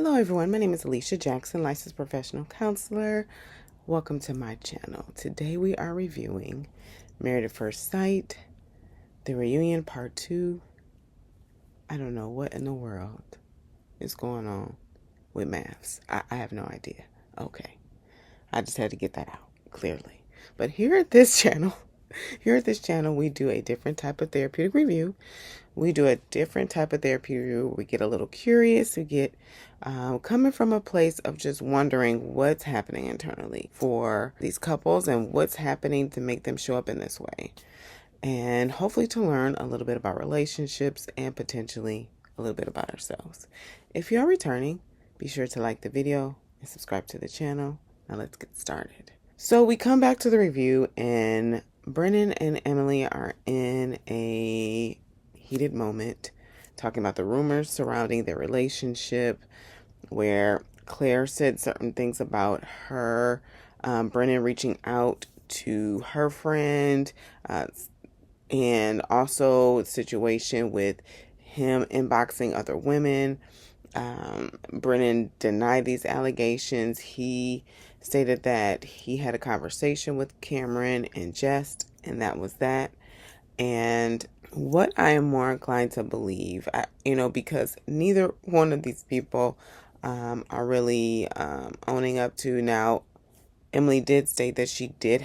Hello everyone, my name is Alicia Jackson, licensed professional counselor. Welcome to my channel. Today we are reviewing Married at First Sight, The Reunion Part 2. I don't know what in the world is going on with maths. I have no idea. Okay, I just had to get that out clearly. But here at this channel, we do a different type of therapeutic review. We do a different type of therapy review. We get a little curious. We get coming from a place of just wondering what's happening internally for these couples and what's happening to make them show up in this way. And hopefully to learn a little bit about relationships and potentially a little bit about ourselves. If you are returning, be sure to like the video and subscribe to the channel. Now let's get started. So we come back to the review and Brennan and Emily are in a heated moment talking about the rumors surrounding their relationship, where Claire said certain things about her, Brennan reaching out to her friend, and also the situation with him inboxing other women. Brennan denied these allegations. He stated that he had a conversation with Cameron in jest, and that was that. And what I am more inclined to believe, because neither one of these people are really owning up to. Now, Emily did state that she did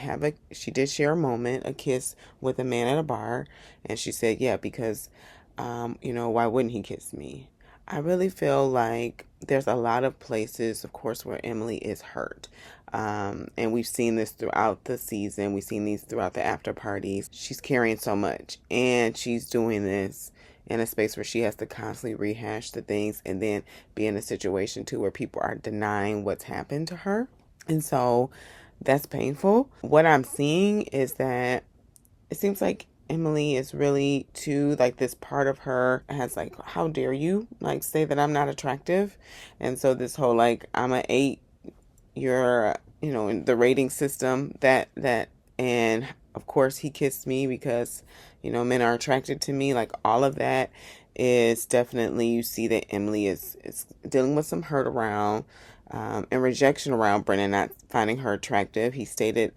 share a moment, a kiss with a man at a bar, and she said, yeah, because, why wouldn't he kiss me? I really feel like there's a lot of places, of course, where Emily is hurt. And we've seen this throughout the season. We've seen these throughout the after parties. She's carrying so much, and she's doing this in a space where she has to constantly rehash the things and then be in a situation too where people are denying what's happened to her. And so that's painful. What I'm seeing is that it seems like Emily is really too, like, this part of her has like, how dare you like say that I'm not attractive? And so this whole like, I'm an 8, you're, in the rating system that and of course he kissed me because men are attracted to me. Like, all of that is definitely, you see that Emily is dealing with some hurt around and rejection around Brennan not finding her attractive. He stated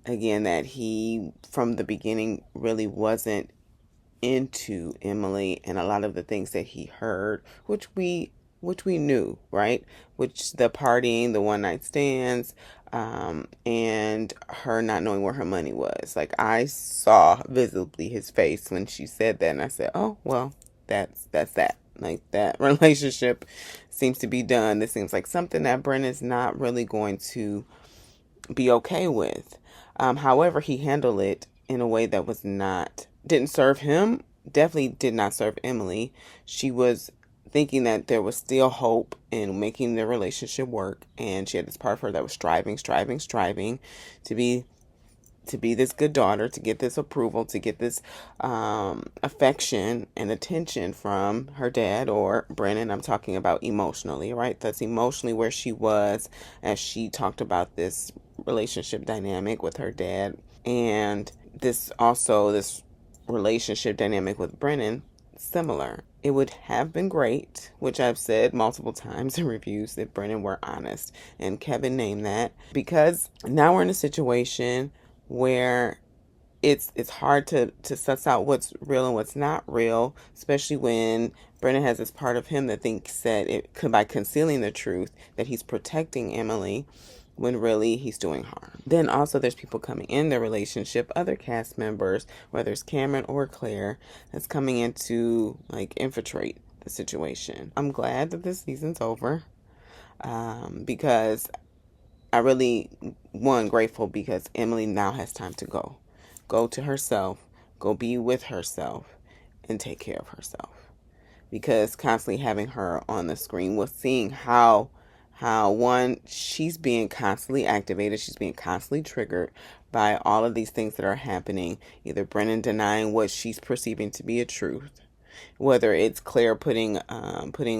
again that he from the beginning really wasn't into Emily, and a lot of the things that he heard, which we knew, right? Which the partying, the one night stands, and her not knowing where her money was. Like, I saw visibly his face when she said that, and I said, oh, well, that's that. Like, that relationship seems to be done. This seems like something that Brennan's not really going to be okay with. However, he handled it in a way that didn't serve him, definitely did not serve Emily. She was thinking that there was still hope in making the relationship work, and she had this part of her that was striving to be this good daughter, to get this approval, to get this affection and attention from her dad or Brennan. I'm talking about emotionally, right? That's emotionally where she was as she talked about this relationship dynamic with her dad, and this relationship dynamic with Brennan, similar. It would have been great, which I've said multiple times in reviews, if Brennan were honest, and Kevin named that, because now we're in a situation where it's hard to suss out what's real and what's not real, especially when Brennan has this part of him that thinks that by concealing the truth that he's protecting Emily, when really he's doing harm. Then also there's people coming in their relationship, other cast members, whether it's Cameron or Claire, that's coming in to like infiltrate the situation. I'm glad that this season's over, because I really, grateful because Emily now has time to go to herself, go be with herself, and take care of herself. Because constantly having her on the screen was seeing how one, she's being constantly activated, she's being constantly triggered by all of these things that are happening. Either Brennan denying what she's perceiving to be a truth, whether it's Claire putting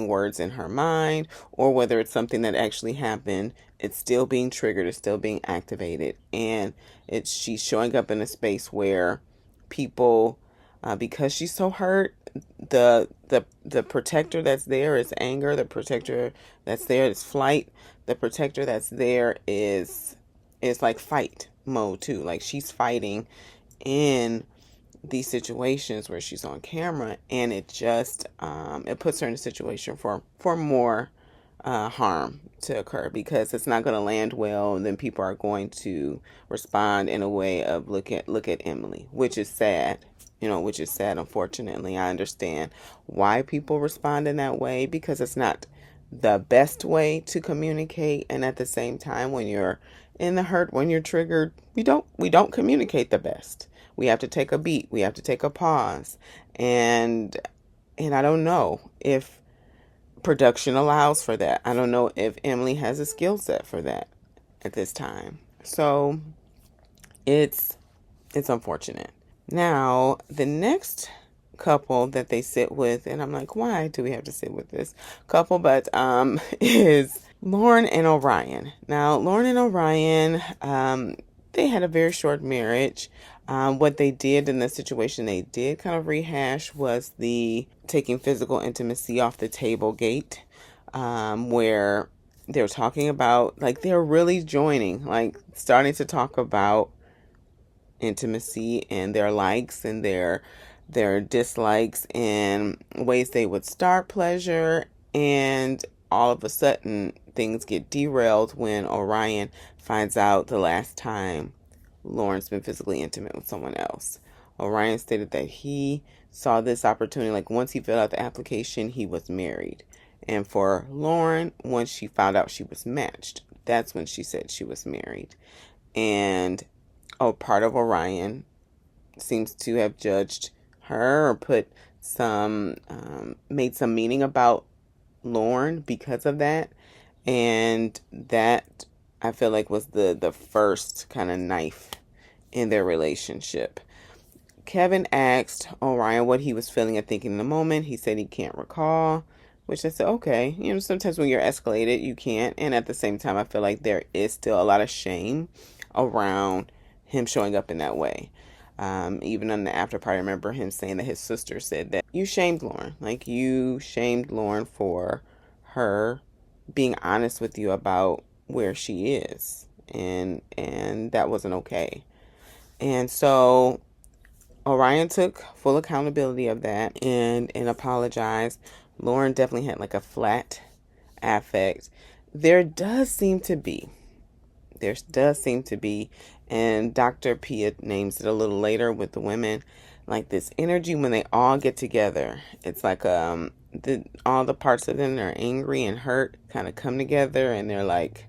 words in her mind, or whether it's something that actually happened. It's still being triggered, it's still being activated, and she's showing up in a space where people, because she's so hurt, the protector that's there is anger. The protector that's there is flight. The protector that's there is like fight mode too. Like she's fighting in these situations where she's on camera, and it just it puts her in a situation for more harm to occur, because it's not going to land well, and then people are going to respond in a way of look at Emily, which is sad. Which is sad. Unfortunately, I understand why people respond in that way, because it's not the best way to communicate. And at the same time, when you're in the hurt, when you're triggered, we don't communicate the best. We have to take a beat. We have to take a pause. And I don't know if production allows for that. I don't know if Emily has a skill set for that at this time. So it's unfortunate. Now, the next couple that they sit with, and I'm like, why do we have to sit with this couple? But is Lauren and Orion. Now, Lauren and Orion, they had a very short marriage. What they did in the situation they did kind of rehash was the taking physical intimacy off the table gate, where they're talking about, like, they're really joining, like starting to talk about intimacy and their likes and their dislikes and ways they would start pleasure. And all of a sudden things get derailed when Orion finds out the last time Lauren's been physically intimate with someone else. Orion stated that he saw this opportunity, like once he filled out the application, he was married. And for Lauren, once she found out she was matched, that's when she said she was married. And part of Orion seems to have judged her, or put some made some meaning about Lauren because of that. And that, I feel like, was the first kind of knife in their relationship. Kevin asked Orion what he was feeling and thinking in the moment. He said he can't recall, which I said, okay. Sometimes when you're escalated, you can't. And at the same time, I feel like there is still a lot of shame around him showing up in that way. Even on the after party, I remember him saying that his sister said that you shamed Lauren. Like, you shamed Lauren for her being honest with you about where she is. And that wasn't okay. And so Orion took full accountability of that and apologized. Lauren definitely had like a flat affect. There does seem to be, and Dr. Pia names it a little later with the women, like this energy when they all get together. It's like all the parts of them that are angry and hurt kind of come together, and they're like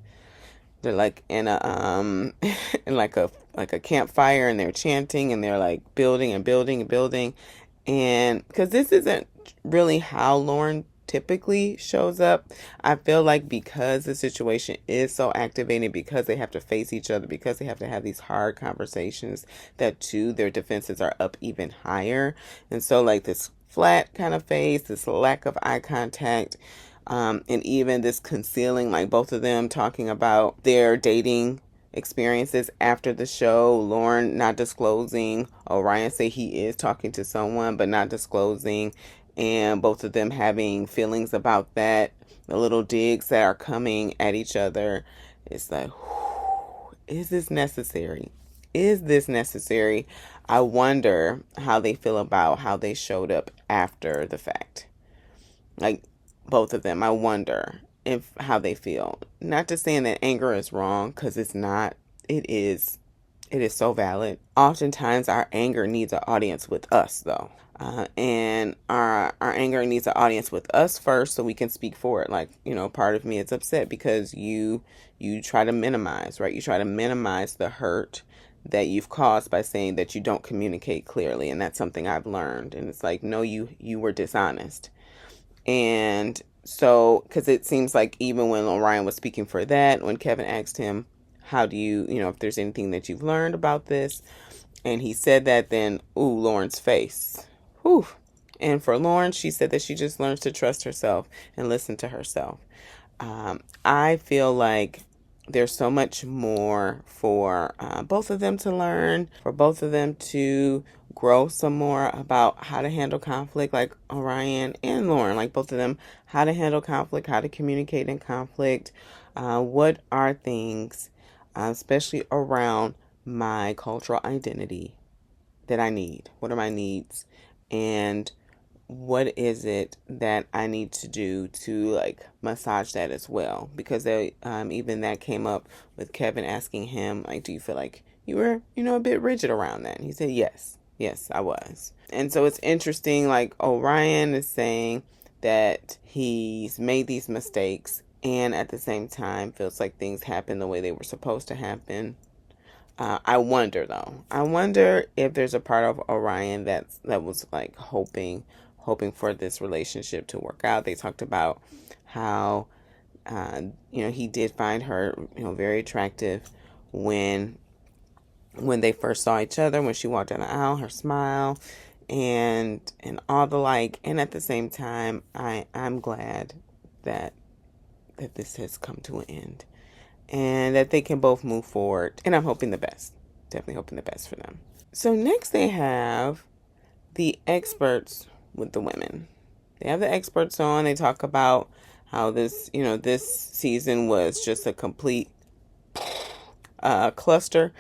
in a in like a campfire, and they're chanting, and they're like building and building and building. And because this isn't really how Lauren typically shows up, I feel like because the situation is so activated, because they have to face each other, because they have to have these hard conversations, that too their defenses are up even higher. And so like this flat kind of face, this lack of eye contact, and even this concealing, like both of them talking about their dating experiences after the show. Lauren not disclosing. Orion say he is talking to someone but not disclosing. And both of them having feelings about that. The little digs that are coming at each other. It's like, is this necessary? Is this necessary? I wonder how they feel about how they showed up after the fact. Like, both of them, I wonder how they feel. Not just saying that anger is wrong, because it's not. It is so valid. Oftentimes our anger needs an audience with us, though. And our anger needs an audience with us first, so we can speak for it. Like, part of me is upset because you try to minimize, right? You try to minimize the hurt that you've caused by saying that you don't communicate clearly. And that's something I've learned. And it's like, no, you were dishonest. And so, because it seems like even when Orion was speaking for that, when Kevin asked him, how do you, if there's anything that you've learned about this, and he said that, then, Lauren's face. Whew. And for Lauren, she said that she just learns to trust herself and listen to herself. I feel like there's so much more for both of them to learn, for both of them to grow some more about how to handle conflict, like Orion and Lauren, like both of them, how to handle conflict, how to communicate in conflict. What are things, especially around my cultural identity, that I need? What are my needs? And what is it that I need to do to like massage that as well? Because they even that came up with Kevin asking him, like, do you feel like you were, a bit rigid around that? And he said, yes, I was. And so it's interesting, like Orion is saying that he's made these mistakes and at the same time feels like things happen the way they were supposed to happen. I wonder though. I wonder if there's a part of Orion that was like hoping for this relationship to work out. They talked about how he did find her very attractive when they first saw each other, when she walked down the aisle, her smile and all the like. And at the same time, I'm glad that this has come to an end, and that they can both move forward. And I'm hoping the best. Definitely hoping the best for them. So next they have the experts with the women. They have the experts on. They talk about how this season was just a complete cluster,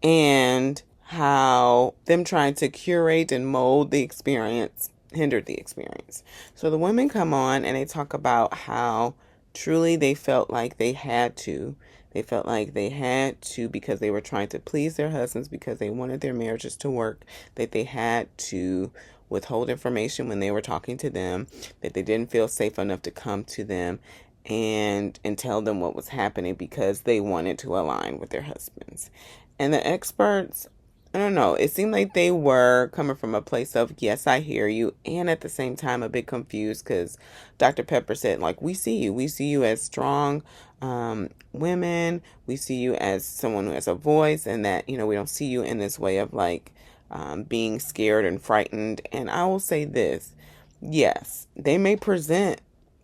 and how them trying to curate and mold the experience hindered the experience. So the women come on and they talk about how truly they felt like they had to. They felt like they had to because they were trying to please their husbands, because they wanted their marriages to work, that they had to withhold information when they were talking to them, that they didn't feel safe enough to come to them and tell them what was happening because they wanted to align with their husbands. And the experts, I don't know, it seemed like they were coming from a place of, yes, I hear you, and at the same time a bit confused, because Dr. Pepper said, like, we see you as strong women, we see you as someone who has a voice, and that, we don't see you in this way of like being scared and frightened. And I will say this, yes, they may present,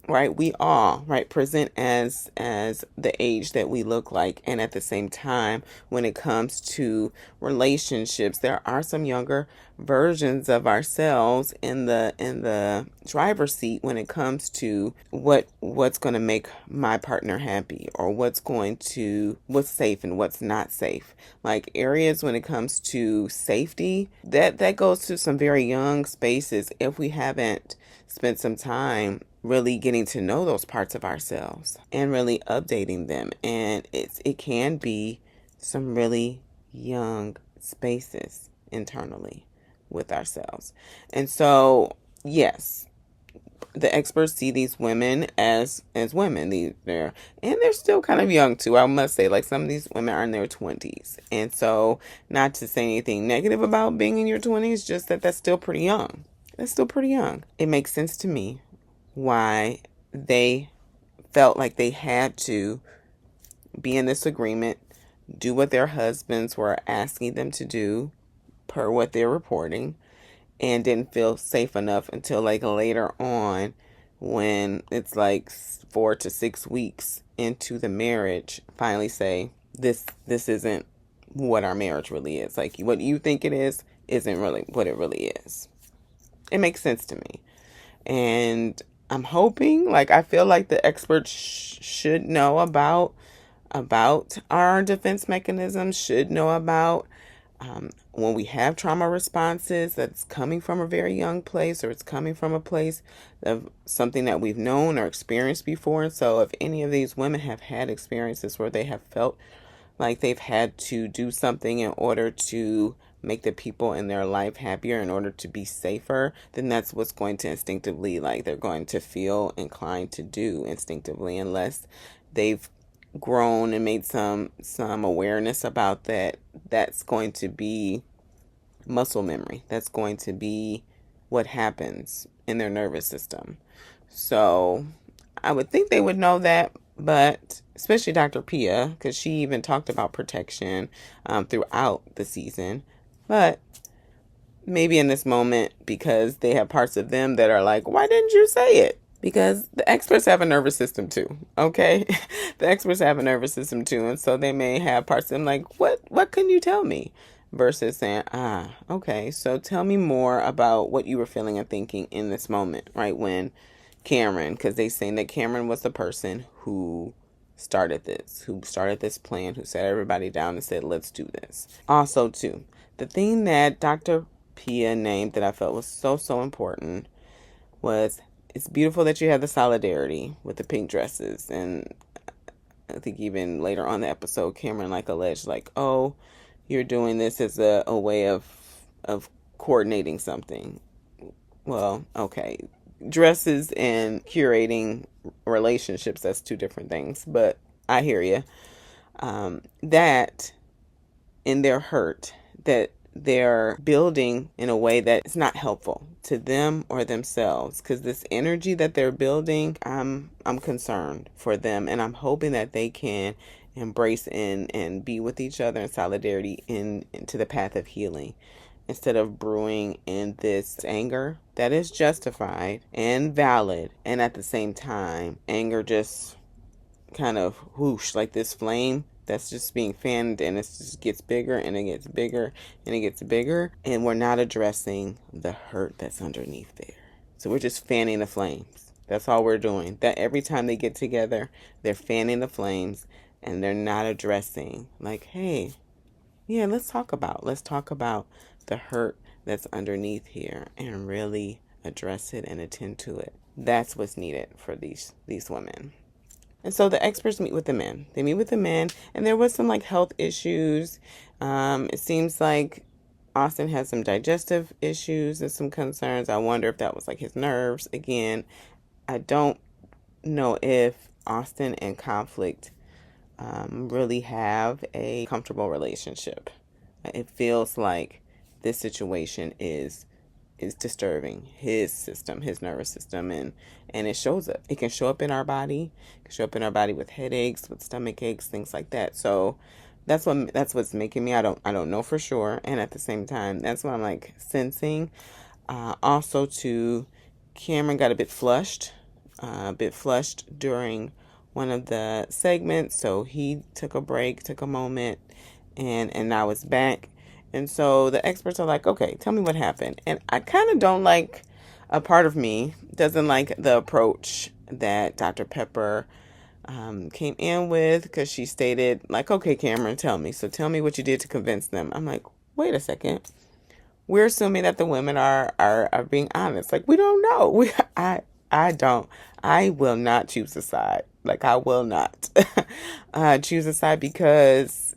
right, we all, right, present as the age that we look like, and at the same time, when it comes to relationships, there are some younger versions of ourselves in the driver's seat when it comes to what's going to make my partner happy, or what's safe and what's not safe. Like areas when it comes to safety, that goes to some very young spaces if we haven't spent some time really getting to know those parts of ourselves and really updating them. And it can be some really young spaces internally with ourselves. And so, yes, the experts see these women as women. They're still kind of young too, I must say. Like some of these women are in their 20s. And so, not to say anything negative about being in your 20s, just that's still pretty young. That's still pretty young. It makes sense to me why they felt like they had to be in this agreement, do what their husbands were asking them to do per what they're reporting, and didn't feel safe enough until like later on, when it's like 4 to 6 weeks into the marriage, finally say, this isn't what our marriage really is. Like what you think it is isn't really what it really is. It makes sense to me. And I'm hoping, like, I feel like the experts should know about our defense mechanisms, should know about when we have trauma responses that's coming from a very young place, or it's coming from a place of something that we've known or experienced before. And so if any of these women have had experiences where they have felt like they've had to do something in order to make the people in their life happier, in order to be safer, then that's what's going to instinctively, like, they're going to feel inclined to do instinctively, unless they've grown and made some awareness about that. That's going to be muscle memory. That's going to be what happens in their nervous system. So I would think they would know that, but especially Dr. Pia, because she even talked about protection throughout the season. But maybe in this moment, because they have parts of them that are like, why didn't you say it? because the experts have a nervous system too. Okay, the experts have a nervous system too, and so they may have parts of them like, what can you tell me, versus saying, okay, so tell me more about what you were feeling and thinking in this moment, right? When Cameron, because they saying that Cameron was the person who started this plan, who sat everybody down and said, let's do this. Also too, the thing that Dr. Pia named that I felt was so important was, it's beautiful that you have the solidarity with the pink dresses. And I think even later on the episode, Cameron like alleged like, oh, you're doing this as a way of coordinating something. Well, okay. Dresses and curating relationships, that's two different things. But I hear you. That in their hurt, that they're building in a way that is not helpful to them or themselves, because this energy that they're building, I'm concerned for them, and I'm hoping that they can embrace and be with each other in solidarity into the path of healing, instead of brewing in this anger that is justified and valid, and at the same time anger just kind of whoosh, like this flame that's just being fanned, and it just gets bigger and it gets bigger and it gets bigger, and we're not addressing the hurt that's underneath there. So we're just fanning the flames. That's all we're doing. That every time they get together, they're fanning the flames, and they're not addressing like, hey, yeah, let's talk about the hurt that's underneath here and really address it and attend to it. That's what's needed for these women. And so the experts meet with the men. They meet with the men, and there was some like health issues. It seems like Austin has some digestive issues and some concerns. I wonder if that was like his nerves. Again, I don't know if Austin and Conflict really have a comfortable relationship. It feels like this situation is disturbing his system, his nervous system, and it shows up. It can show up in our body. It can show up in our body with headaches, with stomach aches, things like that. So that's what's making me. I don't know for sure, and at the same time, that's what I'm like sensing. Also, too, Cameron got a bit flushed during one of the segments, so he took a break, took a moment, and now it's back. And so the experts are like, okay, tell me what happened. And I kind of don't like, a part of me doesn't like the approach that Dr. Pepper came in with, because she stated, like, okay, Cameron, tell me. So tell me what you did to convince them. I'm like, wait a second. We're assuming that the women are being honest. Like, we don't know. I don't. I will not choose a side. Like, I will not choose a side, because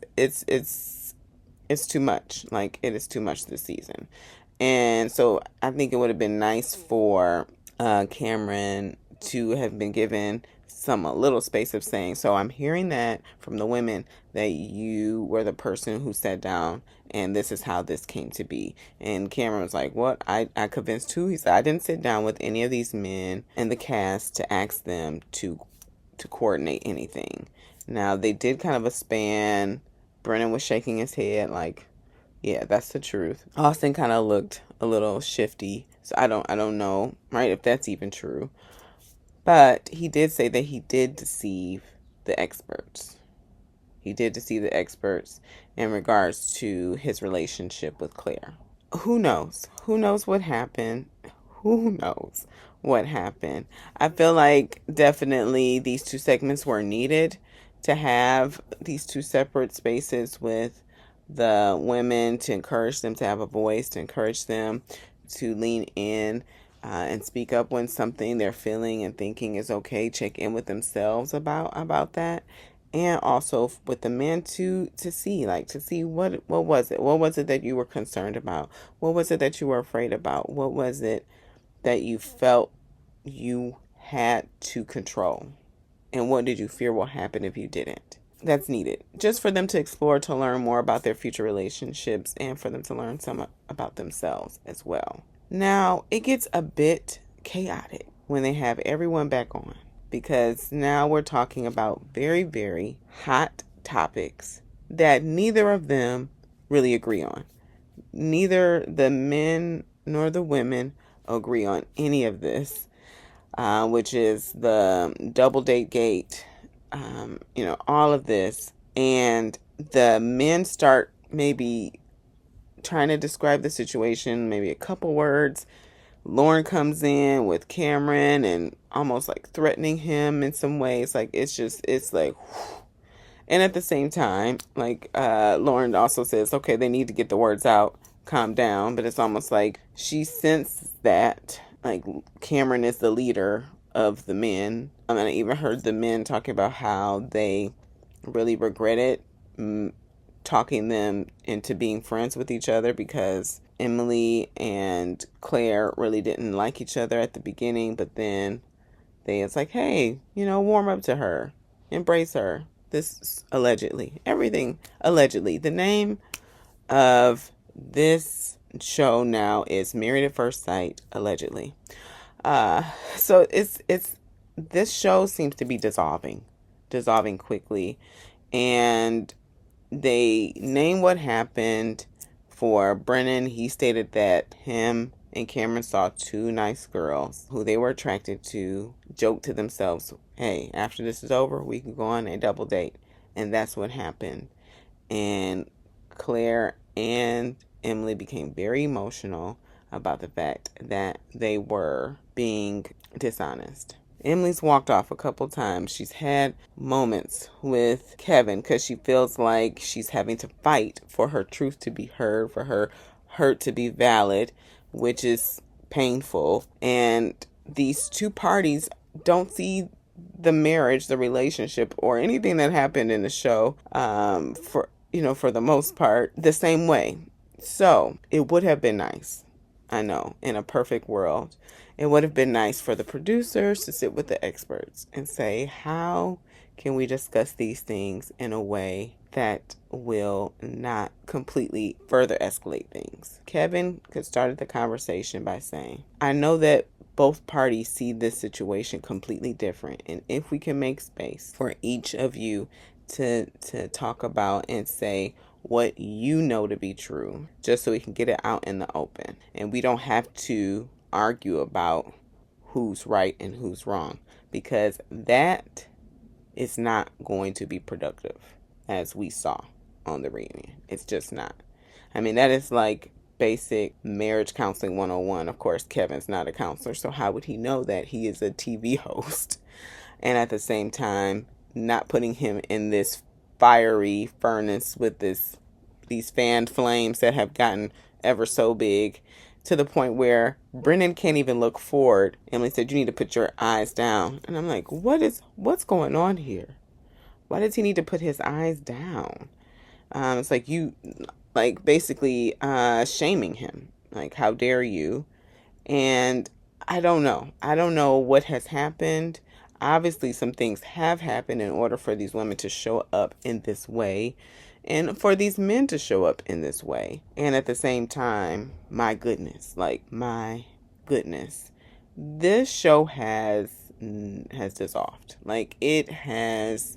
it's too much. Like, it is too much this season. And so I think it would have been nice for Cameron to have been given a little space of saying, so I'm hearing that from the women, that you were the person who sat down and this is how this came to be. And Cameron was like, what? I convinced who? He said, I didn't sit down with any of these men in the cast to ask them to coordinate anything. Now, they did kind of a span. Brennan was shaking his head like, yeah, that's the truth. Austin kind of looked a little shifty. So I don't know, right, if that's even true. But he did say that he did deceive the experts. He did deceive the experts in regards to his relationship with Claire. Who knows? Who knows what happened? Who knows what happened? I feel like definitely these two segments were needed, to have these two separate spaces with the women, to encourage them to have a voice, to encourage them to lean in and speak up when something they're feeling and thinking is okay. Check in with themselves about that, and also with the men to see what was it that you were concerned about, what was it that you were afraid about, what was it that you felt you had to control, and what did you fear will happen if you didn't. That's needed just for them to explore, to learn more about their future relationships, and for them to learn some about themselves as well. Now, it gets a bit chaotic when they have everyone back on, because now we're talking about very, very hot topics that neither of them really agree on. Neither the men nor the women agree on any of this. which is the double date gate, all of this. And the men start maybe trying to describe the situation, maybe a couple words. Lauren comes in with Cameron and almost like threatening him in some ways. Like, it's like, whew. And at the same time, like, Lauren also says, okay, they need to get the words out, calm down. But it's almost like she senses that, like, Cameron is the leader of the men. And I even heard the men talking about how they really regretted talking them into being friends with each other, because Emily and Claire really didn't like each other at the beginning, but then it's like, hey, warm up to her, embrace her. This allegedly, everything allegedly. The name of this show now is Married at First Sight, allegedly. So it's this show seems to be dissolving quickly, and they name what happened. For Brennan, he stated that him and Cameron saw two nice girls who they were attracted to, joked to themselves, hey, after this is over, we can go on a double date. And that's what happened. And Claire and Emily became very emotional about the fact that they were being dishonest. Emily's walked off a couple times. She's had moments with Kevin because she feels like she's having to fight for her truth to be heard, for her hurt to be valid, which is painful. And these two parties don't see the marriage, the relationship, or anything that happened in the show, for the most part, the same way. So it would have been nice, I know, in a perfect world, it would have been nice for the producers to sit with the experts and say, how can we discuss these things in a way that will not completely further escalate things? Kevin could start the conversation by saying, I know that both parties see this situation completely different, and if we can make space for each of you to talk about and say what you know to be true, just so we can get it out in the open, and we don't have to argue about who's right and who's wrong, because that is not going to be productive, as we saw on the reunion. It's just not. I mean, that is like basic marriage counseling 101. Of course, Kevin's not a counselor, so how would he know that? He is a TV host. And at the same time, not putting him in this fiery furnace with these fanned flames that have gotten ever so big, to the point where Brennan can't even look forward. Emily said, you need to put your eyes down. And I'm like, what's going on here? Why does he need to put his eyes down? It's like basically shaming him. Like, how dare you? And I don't know. I don't know what has happened. Obviously, some things have happened in order for these women to show up in this way, and for these men to show up in this way. And at the same time, my goodness, this show has dissolved. Like, this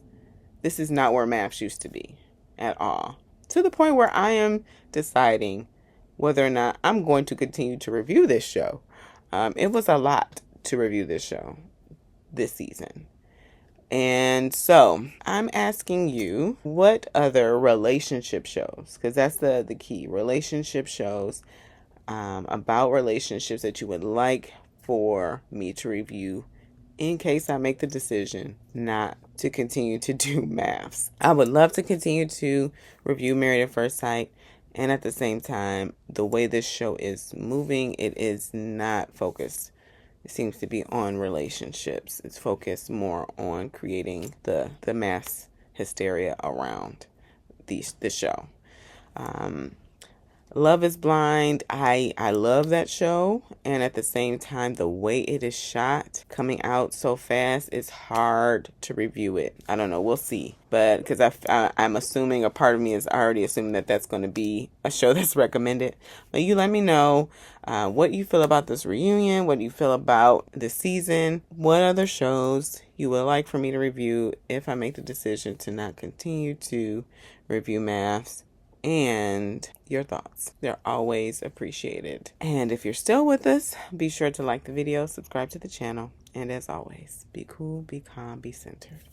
is not where MAFS used to be at all. To the point where I am deciding whether or not I'm going to continue to review this show. It was a lot to review this show this season. And so I'm asking you, what other relationship shows, because that's the key, relationship shows about relationships that you would like for me to review in case I make the decision not to continue to do MAFS. I would love to continue to review Married at First Sight. And at the same time, the way this show is moving, it is not focused. It seems to be on relationships. It's focused more on creating the mass hysteria around the show. Love is Blind. I love that show, and at the same time, the way it is shot, coming out so fast, it's hard to review it. I don't know. We'll see. But because I'm assuming, a part of me is already assuming that that's going to be a show that's recommended. But you let me know what you feel about this reunion, what you feel about this season, what other shows you would like for me to review if I make the decision to not continue to review MAFS. and your thoughts. They're always appreciated. And if you're still with us, be sure to like the video, subscribe to the channel, and as always, be cool, be calm, be centered.